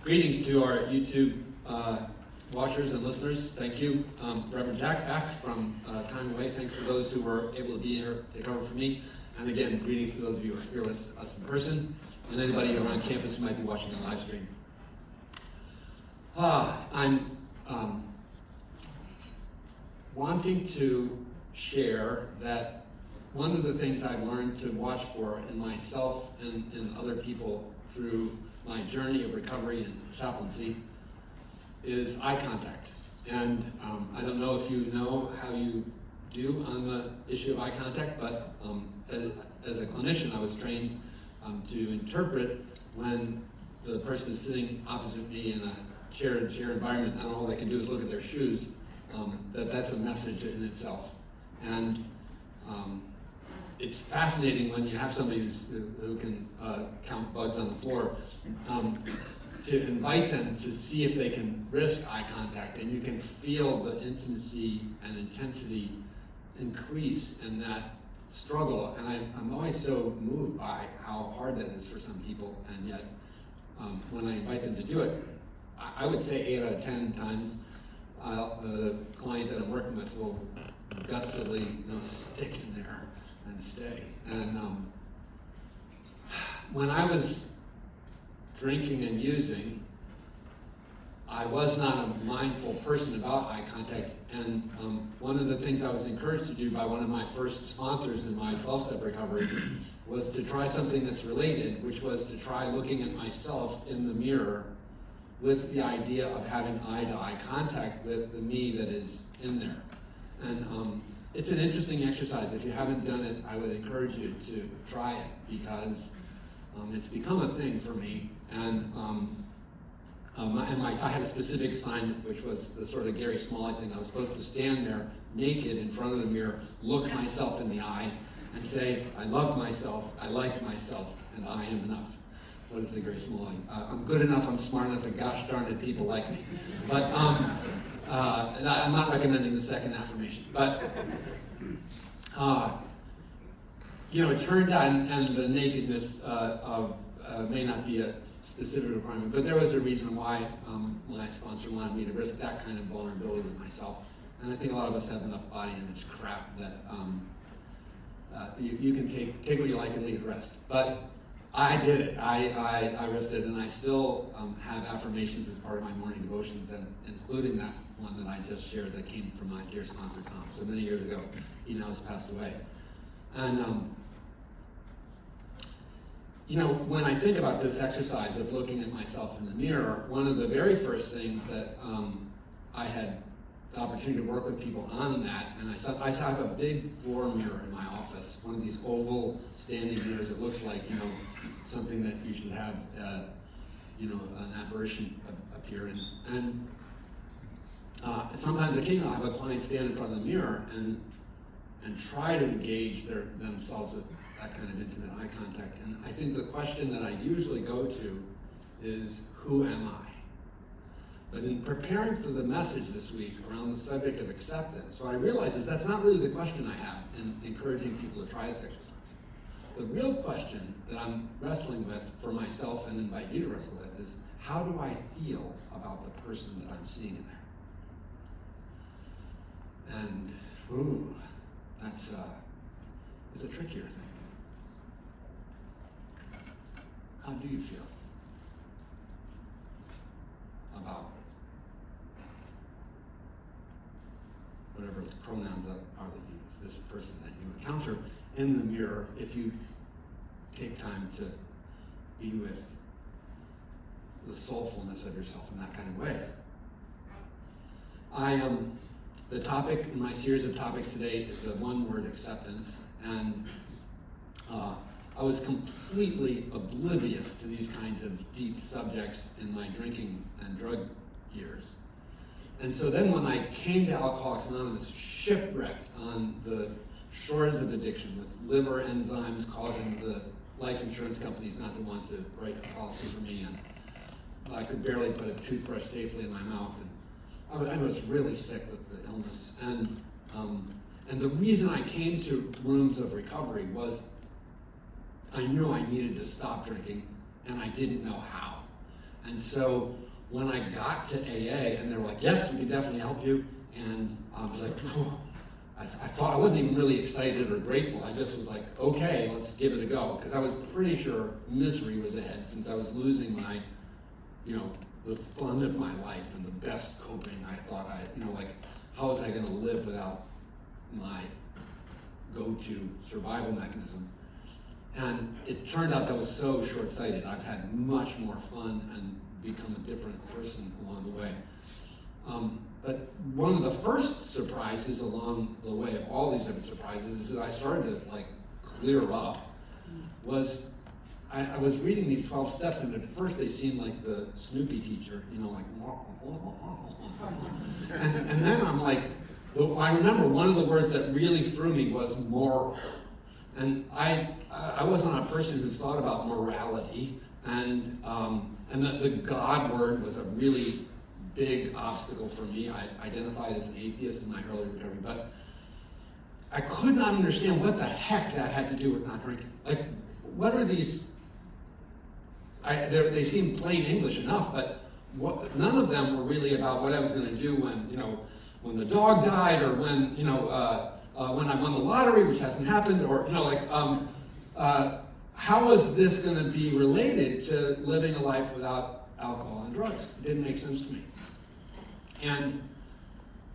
Greetings to our YouTube watchers and listeners. Thank you. Reverend Jack back from time away. Thanks to those who were able to be here to cover for me. And again, greetings to those of you who are here with us in person and anybody around campus who might be watching the live stream. I'm wanting to share that one of the things I've learned to watch for in myself and in other people through my journey of recovery and chaplaincy is eye contact. And I don't know if you know how you do on the issue of eye contact, but as a clinician, I was trained to interpret when the person is sitting opposite me in a chair-to-chair environment, and all they can do is look at their shoes, that's a message in itself. And it's fascinating when you have somebody who can count bugs on the floor, to invite them to see if they can risk eye contact, and you can feel the intimacy and intensity increase in that struggle. And I'm always so moved by how hard that is for some people, and yet when I invite them to do it, I would say 8 out of 10 times the client that I'm working with will gutsily, stick in there and stay. And when I was drinking and using, I was not a mindful person about eye contact, and one of the things I was encouraged to do by one of my first sponsors in my 12-step recovery was to try something that's related, which was to try looking at myself in the mirror with the idea of having eye-to-eye contact with the me that is in there. And it's an interesting exercise. If you haven't done it, I would encourage you to try it, because it's become a thing for me. And I had a specific assignment, which was the sort of Gary Smalley thing. I was supposed to stand there naked in front of the mirror, look myself in the eye, and say, I love myself, I like myself, and I am enough. What is the Gary Smalley? I'm good enough, I'm smart enough, and gosh darn it, people like me. But I'm not recommending the second affirmation. But it turned out, and the nakedness may not be a specific requirement, but there was a reason why my sponsor wanted me to risk that kind of vulnerability with myself. And I think a lot of us have enough body image crap that you can take what you like and leave the rest. But I did it. I risked it, and I still have affirmations as part of my morning devotions, and including that one that I just shared that came from my dear sponsor, Tom, so many years ago. He now has passed away. And when I think about this exercise of looking at myself in the mirror, one of the very first things that I had the opportunity to work with people on that, and I have a big floor mirror in my office, one of these oval standing mirrors. It looks like, something that you should have, an apparition appear in. And sometimes, occasionally, I'll have a client stand in front of the mirror and try to engage themselves with that kind of intimate eye contact. And I think the question that I usually go to is, who am I? But in preparing for the message this week around the subject of acceptance, what I realize is that's not really the question I have in encouraging people to try this exercise. The real question that I'm wrestling with for myself and invite you to wrestle with is, how do I feel about the person that I'm seeing in there? And, that's it's a trickier thing. How do you feel about whatever the pronouns are that you use, this person that you encounter in the mirror, if you take time to be with the soulfulness of yourself in that kind of way? The topic in my series of topics today is the one-word acceptance, and I was completely oblivious to these kinds of deep subjects in my drinking and drug years. And so then when I came to Alcoholics Anonymous, shipwrecked on the shores of addiction, with liver enzymes causing the life insurance companies not to want to write a policy for me, and I could barely put a toothbrush safely in my mouth, and I was really sick with the illness. And the reason I came to rooms of recovery was I knew I needed to stop drinking, and I didn't know how. And so when I got to AA and they were like, yes, we can definitely help you, and I was like, phew. I thought I wasn't even really excited or grateful. I just was like, okay, let's give it a go. Because I was pretty sure misery was ahead since I was losing my, the fun of my life and the best coping. I thought how was I going to live without my go-to survival mechanism? And it turned out that was so short-sighted. I've had much more fun and become a different person along the way. But one of the first surprises along the way of all these different surprises is that I started to clear up. Was I was reading these 12 steps, and at first they seemed like the Snoopy teacher, and then I'm like, I remember one of the words that really threw me was moral. And I wasn't a person who's thought about morality, and that the God word was a really big obstacle for me. I identified as an atheist in my early recovery, but I could not understand what the heck that had to do with not drinking. What are these? They seem plain English enough, but none of them were really about what I was going to do when the dog died, or when I won the lottery, which hasn't happened, or how was this going to be related to living a life without alcohol and drugs? It didn't make sense to me. And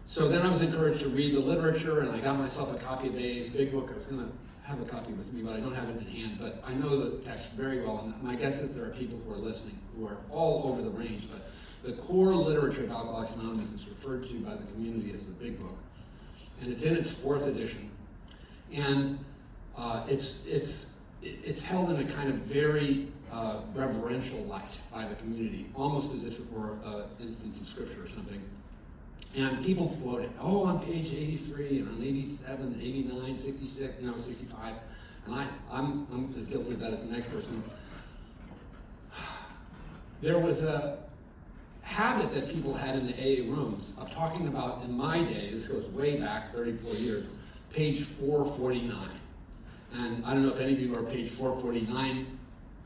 so then I was encouraged to read the literature, and I got myself a copy of AA's Big Book. I was going to have a copy with me, but I don't have it in hand. But I know the text very well, and my guess is there are people who are listening who are all over the range. But the core literature of Alcoholics Anonymous is referred to by the community as the Big Book, and it's in its 4th edition, and it's held in a kind of very reverential light by the community, almost as if it were an instance of scripture or something. And people quote it, on page 83 and on 87, 89, 66, 65. And I'm as guilty of that as the next person. There was a habit that people had in the AA rooms of talking about, in my day, this goes way back 34 years, page 449. And I don't know if any of you are page 449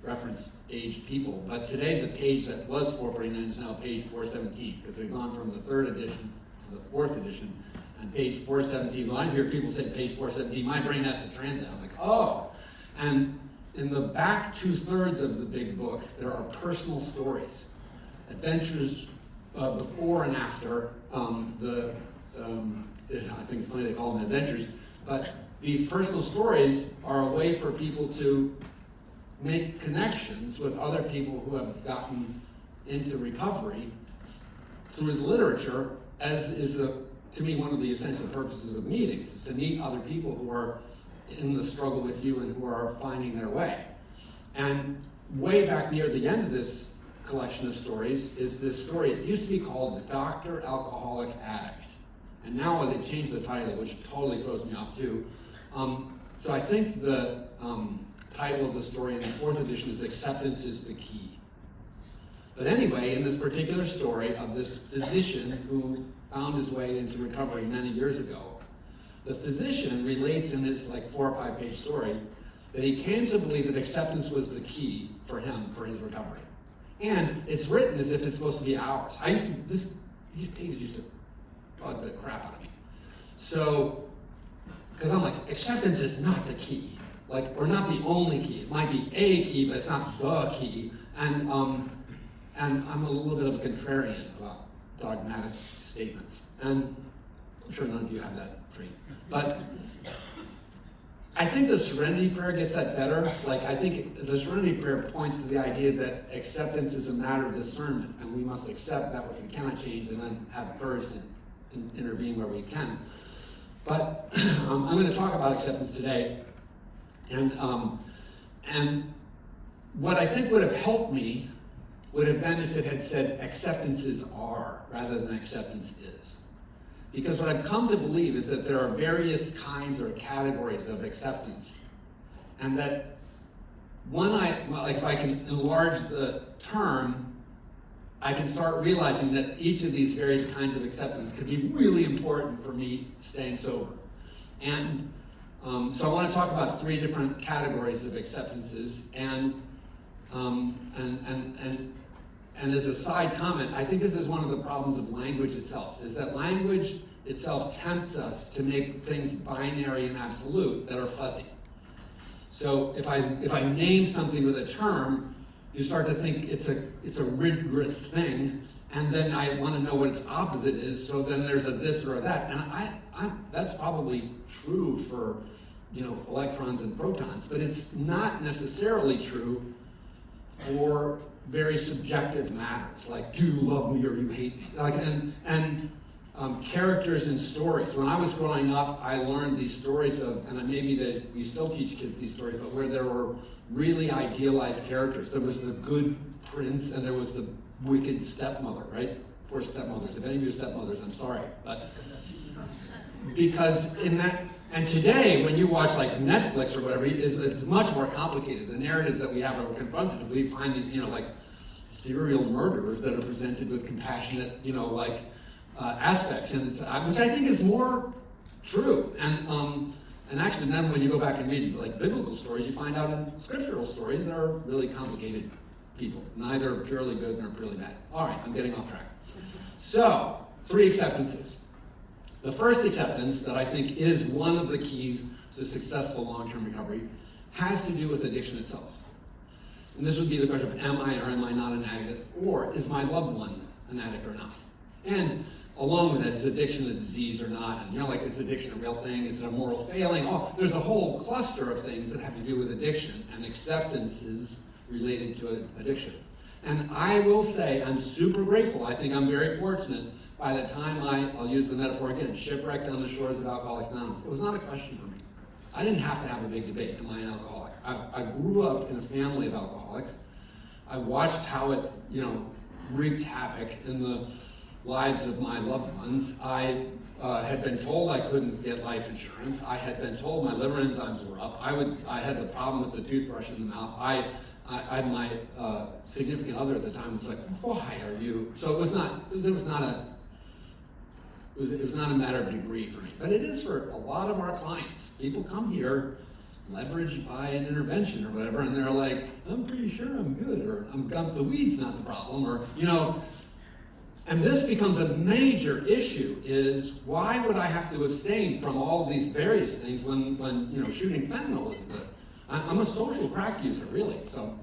reference age people, but today the page that was 449 is now page 417, because they've gone from the 3rd edition to the 4th edition, and page 417, when I hear people say page 417, my brain has to translate. I'm like, oh. And in the back 2/3 of the Big Book, there are personal stories, adventures before and after I think it's funny they call them adventures, but these personal stories are a way for people to make connections with other people who have gotten into recovery through the literature, as is, to me, one of the essential purposes of meetings, is to meet other people who are in the struggle with you and who are finding their way. And way back near the end of this collection of stories is this story. It used to be called The Doctor Alcoholic Addict. And now they changed the title, which totally throws me off too. So I think the title of the story in the 4th edition is Acceptance is the Key. But anyway, in this particular story of this physician who found his way into recovery many years ago, the physician relates in this 4 or 5 page story that he came to believe that acceptance was the key for him for his recovery. And it's written as if it's supposed to be ours. These pages used to bug the crap out of me. So, because I'm like, acceptance is not the key. Or not the only key. It might be a key, but it's not the key. And I'm a little bit of a contrarian about dogmatic statements. And I'm sure none of you have that trait. But I think the Serenity Prayer gets that better. I think the Serenity Prayer points to the idea that acceptance is a matter of discernment, and we must accept that which we cannot change and then have courage to intervene where we can. But I'm going to talk about acceptance today. And what I think would have helped me would have been if it had said acceptances are rather than acceptance is. Because what I've come to believe is that there are various kinds or categories of acceptance. And that if I can enlarge the term, I can start realizing that each of these various kinds of acceptance could be really important for me staying sober. And so I want to talk about 3 different categories of acceptances, and and as a side comment, I think this is one of the problems of language itself, is that language itself tempts us to make things binary and absolute that are fuzzy. So if I name something with a term, you start to think it's a rigorous thing, and then I want to know what its opposite is, so then there's a this or a that. And I that's probably true for, electrons and protons, but it's not necessarily true for very subjective matters, like do you love me or you hate me? Like and characters in stories. When I was growing up, I learned these stories of, and maybe we still teach kids these stories, but where there were really idealized characters. There was the good prince and there was the wicked stepmother, right? Poor stepmothers. If any of you are stepmothers, I'm sorry. But because in that, and today when you watch like Netflix or whatever, it's much more complicated. The narratives that we have are confronted, we find these, like serial murderers that are presented with compassionate, aspects, and which I think is more true. And actually, then when you go back and read like biblical stories, you find out in scriptural stories there are really complicated people, neither purely good nor purely bad. All right, I'm getting off track. So, 3 acceptances. The first acceptance that I think is one of the keys to successful long-term recovery has to do with addiction itself. And this would be the question of am I or am I not an addict, or is my loved one an addict or not? And along with that, is addiction a disease or not? And like, is addiction a real thing? Is it a moral failing? Oh, there's a whole cluster of things that have to do with addiction and acceptances related to addiction. And I will say I'm super grateful. I think I'm very fortunate. By the time I'll use the metaphor again, shipwrecked on the shores of Alcoholics Anonymous, it was not a question for me. I didn't have to have a big debate, am I an alcoholic? I grew up in a family of alcoholics. I watched how it, wreaked havoc in the lives of my loved ones. I had been told I couldn't get life insurance. I had been told my liver enzymes were up. I had the problem with the toothbrush in the mouth. My significant other at the time was like, why are you? So it was not a matter of degree for me, but it is for a lot of our clients. People come here leveraged by an intervention or whatever, and they're like, I'm pretty sure I'm good, or the weed's not the problem, or, and this becomes a major issue, is why would I have to abstain from all these various things when shooting fentanyl is I'm a social crack user, really, so.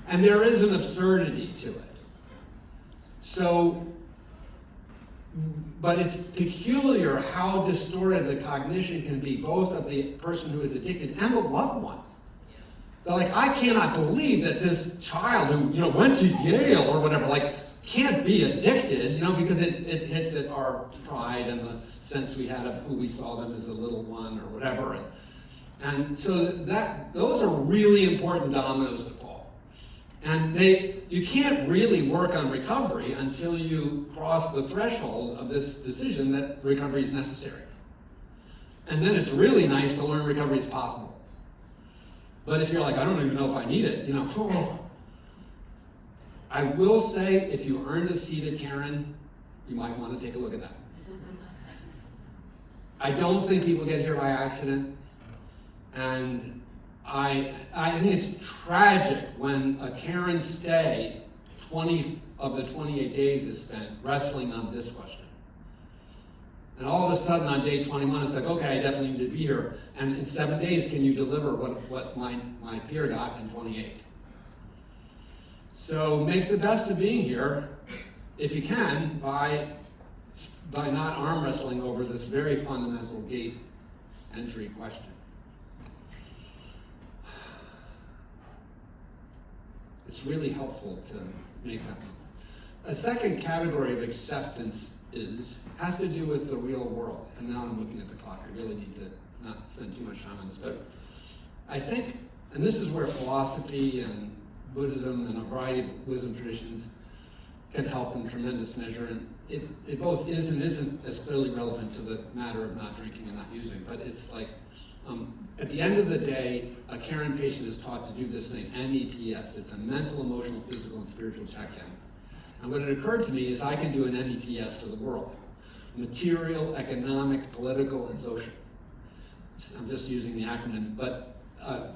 And there is an absurdity to it. So, but it's peculiar how distorted the cognition can be, both of the person who is addicted and the loved ones. They're like, I cannot believe that this child who went to Yale or whatever, can't be addicted, because it hits at our pride and the sense we had of who we saw them as a little one or whatever. And so those are really important dominoes to fall. And you can't really work on recovery until you cross the threshold of this decision that recovery is necessary. And then it's really nice to learn recovery is possible. But if you're like, I don't even know if I need it, I will say, if you earned a seat at Caron, you might want to take a look at that. I don't think people get here by accident, and I think it's tragic when a Caron stay, 20 of the 28 days is spent wrestling on this question. And all of a sudden on day 21, it's like, okay, I definitely need to be here. And in 7 days, can you deliver what my peer got in 28? So make the best of being here, if you can, by not arm wrestling over this very fundamental gate entry question. It's really helpful to make that move. A second category of acceptance has to do with the real world. And now I'm looking at the clock. I really need to not spend too much time on this. But I think, and this is where philosophy and Buddhism and a variety of wisdom traditions can help in tremendous measure. And it both is and isn't as clearly relevant to the matter of not drinking and not using. But it's like, at the end of the day, a Caron patient is taught to do this thing, MEPS. It's a mental, emotional, physical, and spiritual check-in. And what it occurred to me is I can do an MEPS for the world. Material, economic, political, and social. I'm just using the acronym, but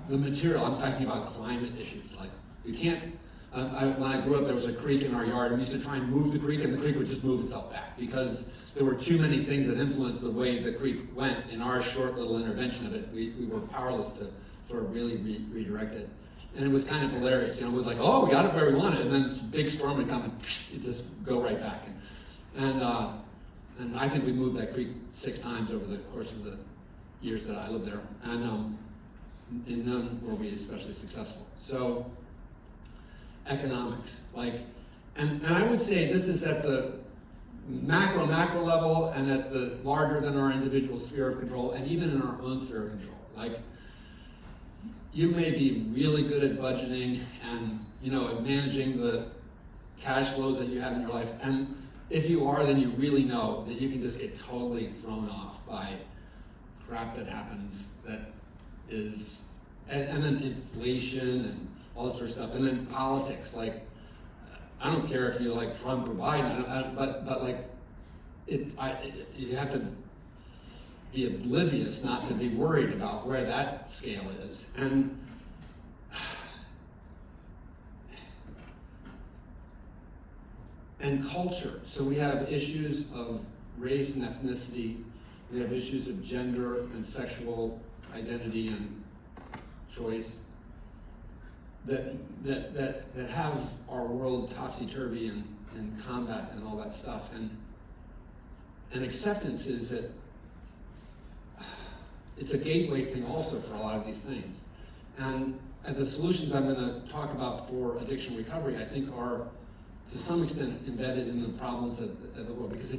the material, I'm talking about climate issues. Like, you can't, when I grew up, there was a creek in our yard, and we used to try and move the creek, and the creek would just move itself back, because there were too many things that influenced the way the creek went. In our short little intervention of it, we were powerless to sort of really redirect it. And it was kind of hilarious, it was like, oh, we got it where we wanted, and then this big storm would come and it'd just go right back. And I think we moved that creek 6 times over the course of the years that I lived there, and in none were we especially successful. So, economics, and I would say this is at the macro level, and at the larger than our individual sphere of control, and even in our own sphere of control. Like, you may be really good at budgeting and at managing the cash flows that you have in your life, and if you are, then you really know that you can just get totally thrown off by crap that happens that is, and then inflation and all this sort of stuff, and then politics. Like, I don't care if you like Trump or Biden, but like, you have to be oblivious not to be worried about where that scale is. And culture. So we have issues of race and ethnicity. We have issues of gender and sexual identity and choice that have our world topsy-turvy and combat and all that stuff. And acceptance is that it's a gateway thing also for a lot of these things. And the solutions I'm going to talk about for addiction recovery, I think, are to some extent embedded in the problems of the world. Because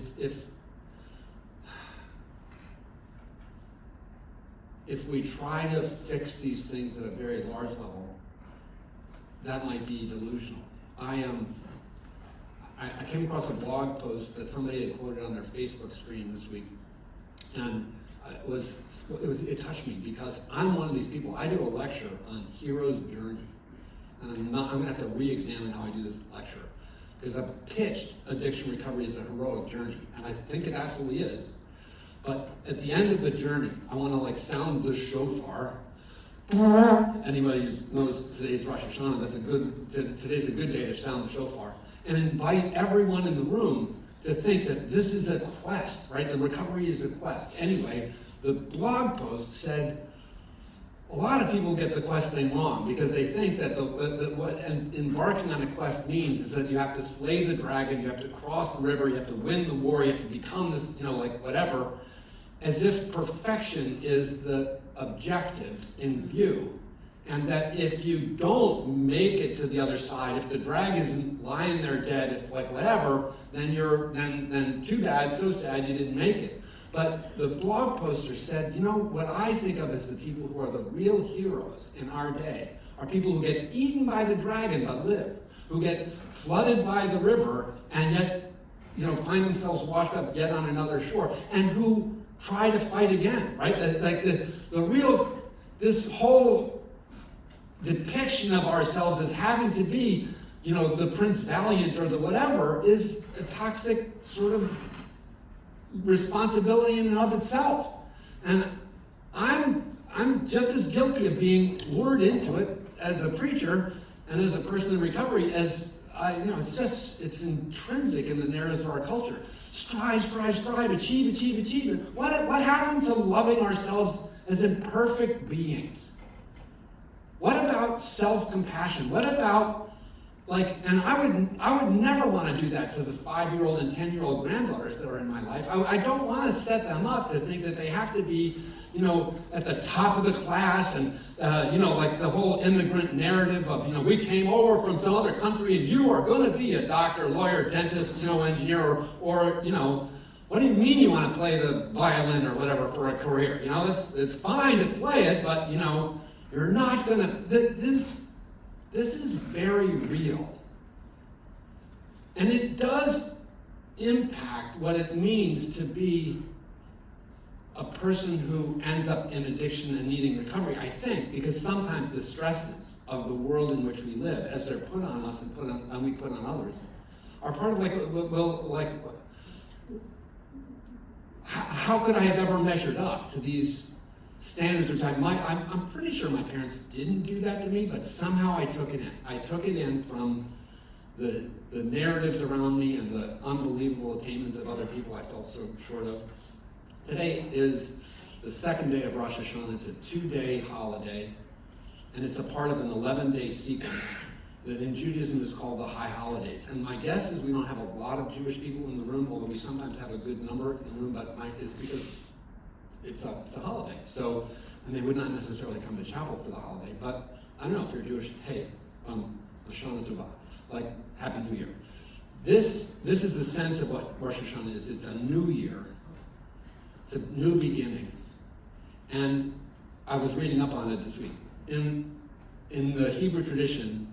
if we try to fix these things at a very large level, that might be delusional. I came across a blog post that somebody had quoted on their Facebook screen this week, and it touched me, because I'm one of these people. I do a lecture on hero's journey, and I'm going to have to re-examine how I do this lecture, because I've pitched addiction recovery as a heroic journey, and I think it absolutely is. But at the end of the journey, I want to sound the shofar. Anybody who knows today's Rosh Hashanah, today's a good day to sound the shofar, and invite everyone in the room to think that this is a quest, right? The recovery is a quest. Anyway, the blog post said a lot of people get the quest thing wrong, because they think that what embarking on a quest means is that you have to slay the dragon, you have to cross the river, you have to win the war, you have to become this, whatever, as if perfection is the objective in view. And that if you don't make it to the other side, if the drag isn't lying there dead, if whatever, then then too bad, so sad you didn't make it. But the blog poster said, what I think of as the people who are the real heroes in our day are people who get eaten by the dragon but live, who get flooded by the river and yet, find themselves washed up yet on another shore, and who try to fight again, right? This whole depiction of ourselves as having to be, the Prince Valiant or the whatever, is a toxic sort of responsibility in and of itself. And I'm just as guilty of being lured into it as a preacher and as a person in recovery as it's intrinsic in the narratives of our culture. Strive, achieve. What happened to loving ourselves as imperfect beings? What about self-compassion? What about, and I would never want to do that to the 5-year-old and 10-year-old granddaughters that are in my life. I don't want to set them up to think that they have to be, at the top of the class, and, the whole immigrant narrative of, we came over from some other country and you are going to be a doctor, lawyer, dentist, engineer, or what do you mean you want to play the violin or whatever for a career? It's fine to play it, but, you're not going to, this is very real. And it does impact what it means to be a person who ends up in addiction and needing recovery, I think, because sometimes the stresses of the world in which we live, as they're put on us and we put on others, are part of how could I have ever measured up to these standards are tight. I'm pretty sure my parents didn't do that to me, but somehow I took it in. I took it in from the narratives around me and the unbelievable attainments of other people I felt so short of. Today is the second day of Rosh Hashanah. It's a 2-day holiday, and it's a part of an 11-day sequence that in Judaism is called the High Holidays. And my guess is we don't have a lot of Jewish people in the room, although we sometimes have a good number in the room, but it's because it's a holiday. So, and they would not necessarily come to chapel for the holiday, but I don't know if you're Jewish, hey, Hoshana Tova, like Happy New Year. This is the sense of what Rosh Hashanah is. It's a new year. It's a new beginning. And I was reading up on it this week. In the Hebrew tradition,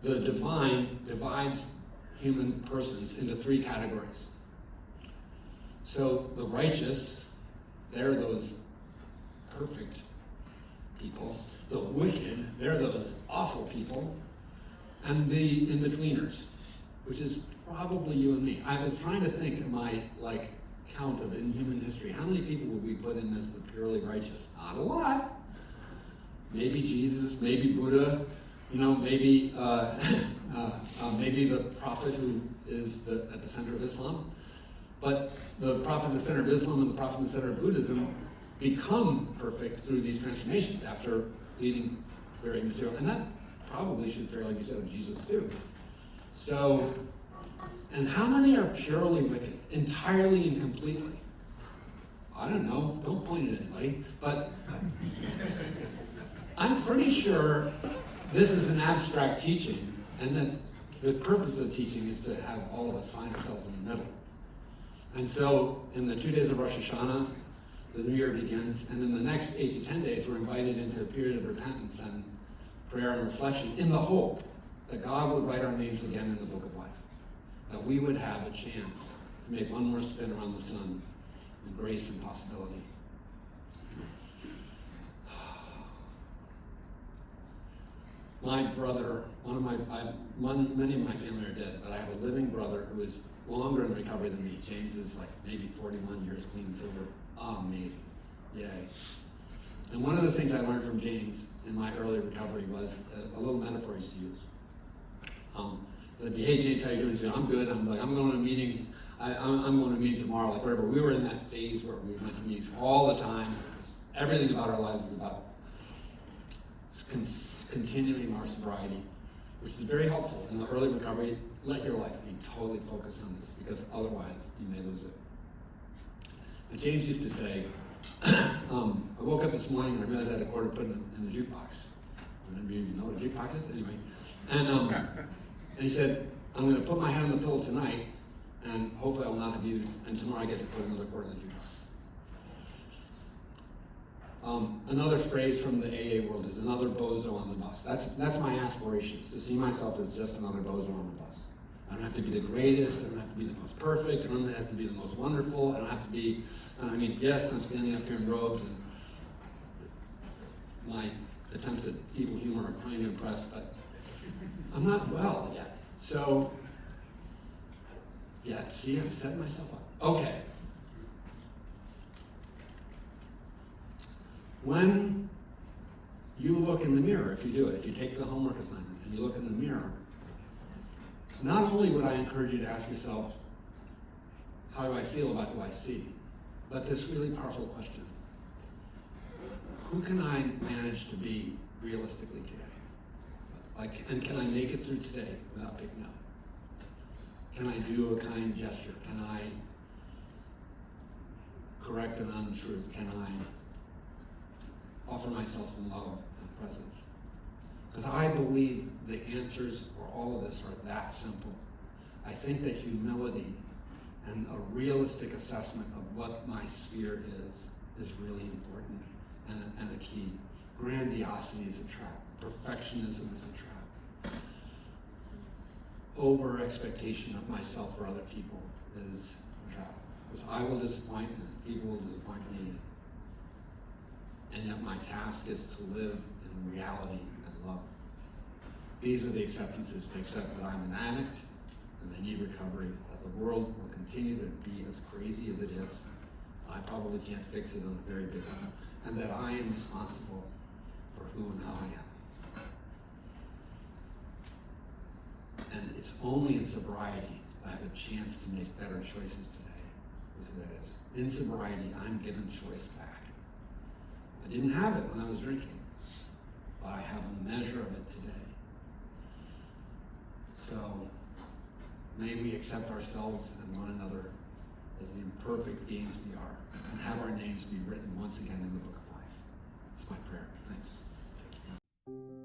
the divine divides human persons into 3 categories. So the righteous, they're those perfect people. The wicked, they're those awful people. And the in-betweeners, which is probably you and me. I was trying to think of my count of in human history. How many people would we put in as the purely righteous? Not a lot. Maybe Jesus, maybe Buddha, maybe maybe the prophet who is at the center of Islam. But the prophet at the center of Islam and the prophet at the center of Buddhism become perfect through these transformations after leading very material. And that probably should fairly be said of Jesus too. So, and how many are purely wicked, entirely and completely? I don't know, don't point at anybody, but I'm pretty sure this is an abstract teaching, and that the purpose of the teaching is to have all of us find ourselves in the middle. And so, in the 2 days of Rosh Hashanah, the new year begins, and in the next 8 to 10 days, we're invited into a period of repentance and prayer and reflection in the hope that God would write our names again in the book of life, that we would have a chance to make one more spin around the sun in grace and possibility. My brother, many of my family are dead, but I have a living brother who is longer in recovery than me. James is maybe 41 years clean and sober. Amazing. Yay. And one of the things I learned from James in my early recovery was a little metaphor he used to use. That, hey James, how you doing? He said, I'm good. I'm going to a meeting. I'm going to a meeting tomorrow, whatever. We were in that phase where we went to meetings all the time. Everything about our lives is about continuing our sobriety, which is very helpful in the early recovery. Let your life be totally focused on this, because otherwise you may lose it. And James used to say, I woke up this morning and I realized I had a quarter put in the jukebox. I didn't even know what a jukebox is, anyway. And he said, I'm going to put my head on the pillow tonight, and hopefully I will not have used, and tomorrow I get to put another quarter in the jukebox. Another phrase from the AA world is another bozo on the bus. That's my aspirations, to see myself as just another bozo on the bus. I don't have to be the greatest, I don't have to be the most perfect, I don't have to be the most wonderful, I don't have to be, yes, I'm standing up here in robes, and my attempts at feeble humor are trying to impress, but I'm not well yet. So, yeah, see, I've set myself up. Okay. When you look in the mirror, if you do it, if you take the homework assignment and you look in the mirror, not only would I encourage you to ask yourself, how do I feel about who I see? But this really powerful question: who can I manage to be realistically today? And can I make it through today without picking up? Can I do a kind gesture? Can I correct an untruth? Can I offer myself in love and presence? Because I believe the answers for all of this are that simple. I think that humility and a realistic assessment of what my sphere is really important and a key. Grandiosity is a trap. Perfectionism is a trap. Over expectation of myself or other people is a trap. Because I will disappoint and people will disappoint me. And yet my task is to live in reality and love. These are the acceptances, to accept that I'm an addict and I need recovery, that the world will continue to be as crazy as it is, I probably can't fix it on a very big level, and that I am responsible for who and how I am. And it's only in sobriety I have a chance to make better choices today, is what that is. In sobriety, I'm given choice back. I didn't have it when I was drinking, but I have a measure of it today. So, may we accept ourselves and one another as the imperfect beings we are, and have our names be written once again in the book of life. It's my prayer. Thanks. Thank you.